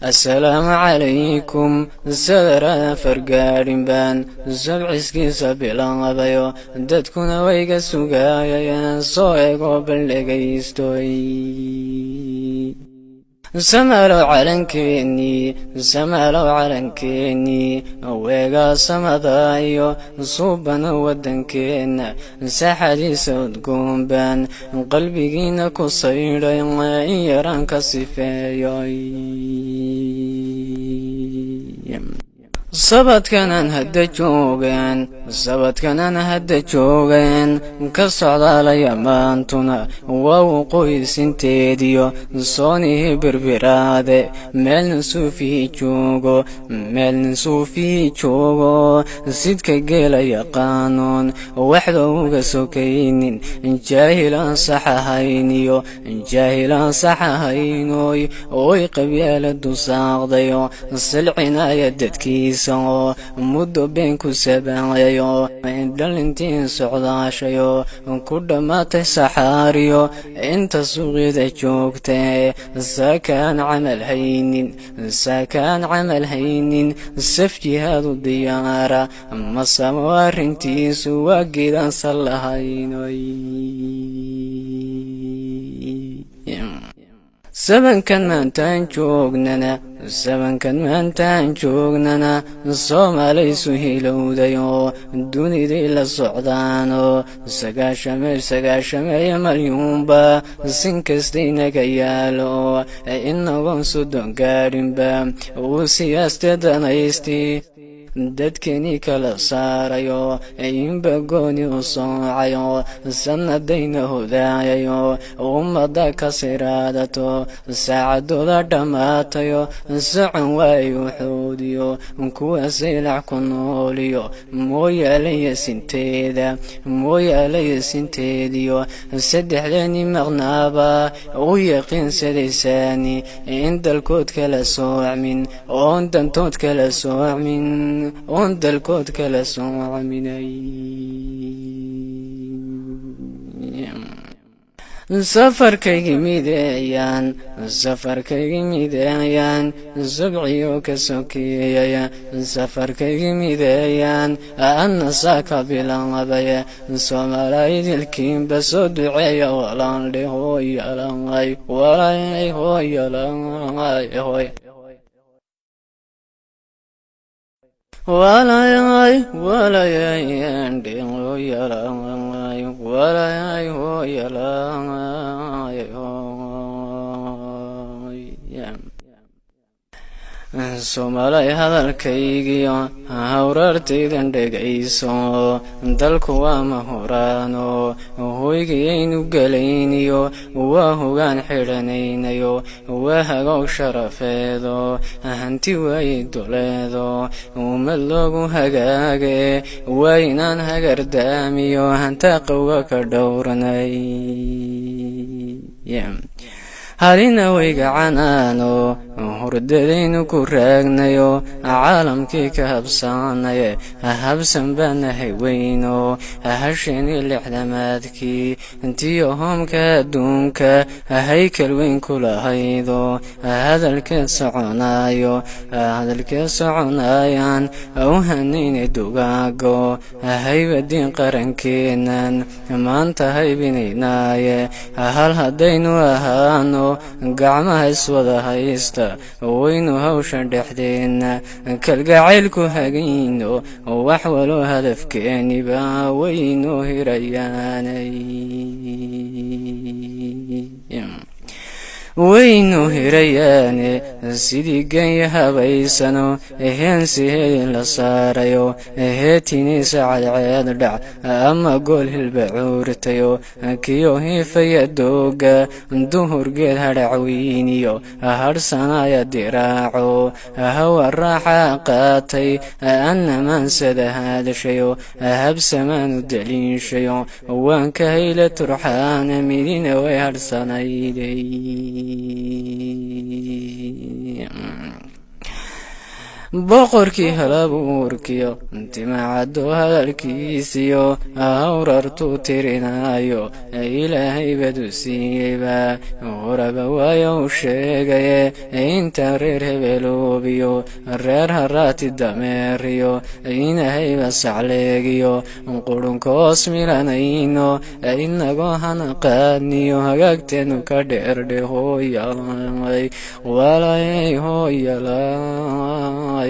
السلام عليكم سرى فرقارين بان سبعسكي سبيلان غبايو دادكونا ويغا سوغايا سويغو بلغيستوي سمالو علنكيني ويغا سمدايو صوبنا ودنكينا ساحدي سود قومبان قلبينا كصير يران كصفايو sabadkan aan hadda joogaan ka socdaalaya maantuna waa waqooyisinteediyo soonihii birbiraade meelna suufii joogo sidka geela yaqaanoon waxda uga sokaynin jaahilaan saxahaynoy oy qabyaaladu saaqdayo silcinaya dadkiisa muddo been ku sabaanayo dhalintiin socdaashayo ku dhammaatay saxaariyo inta suuqyada joogtee saakaan camal haynin saf jihaadu diyaara masamo arrintiisu waa gidaansan lahaynoy sabankan maantaan joognana Soomaalisu hilowdayo dunidii la socdaano sagaashameeyo malyuunba sinkastaynaga yaalo inagoon sodon gaadhinba uu siyaasteedanaysti dadkeenii kala saarayo inba gooni u soocayo sanadayna hodaayayo ummada ka siraadato saacadooda dhammaatayo socon waayo xoodiyo kuwa saylac ku nooliyo mooyaalaya sinteediyo saddexdeeni maqnaaba u yaqiinsadaysaani in dalkood kala soocmin oon dantood kala soocmin dalkood kala soocaminay safarkaygi mideeyaan sabciyo ka sokeeyaya safarkaygi mideeyaan anna saaka bilaabaya Soomaaliidilkiinba soo duceeya walaandhe hooyalanay Soomaali hadalkaygiyo hawraartaydan dhegayso dalku waa mahuraano hoygayaynu galayniyo waa hogaan xidhanaynayo waa hagow sharafeedo hanti waaye duleedo ummad loogu hagaage waa inaan hagardaamiyo hantaaqowga ka dhowranay halina wayga canaano hurdadaynu ku raagnayo caalamkii ka habsaanaye habsan baanahay weyno hasheenii lixdamaadkii intiyo hoomka adduunka haykal weyn ku lahaydo hadalkeed soconayaan u hanayna dugaago haybadiin qarankeennan maanta haybinaynaaye hal haddaynu ahaano gacmaha iswada haysta waynu hawshan dhexdeena kalgacaylku hagayno wax walo hadafkeeniba waynu hirayaanay waynu hirayaane sidii ganya habaysano heensiheedin la saarayo heetiniisa cadceed dhac ama gool hilba cuurtayo kiyo hiifaya dooga duhurgeed hadhacweyniyo hadhsanaya diraaco hawa raaxa qaatay annamaansada hadashayo habsamaanu daliishayo waan ka hayla turxaana midina way hadhsanayday boqorkii halabuurkiyo timacaddo hadalkiisiyo awrartuu tirinaayo ilaahay badu siiyeyba horaba waayo u sheegaye inta reer hebeloobiyo reer haraati dameeriyo inahayba sacleegiyo qurunkoos milanayno inagoo hanaqaadniyo hagaagteenu ka dheerdhe hooyalay walay hooyalay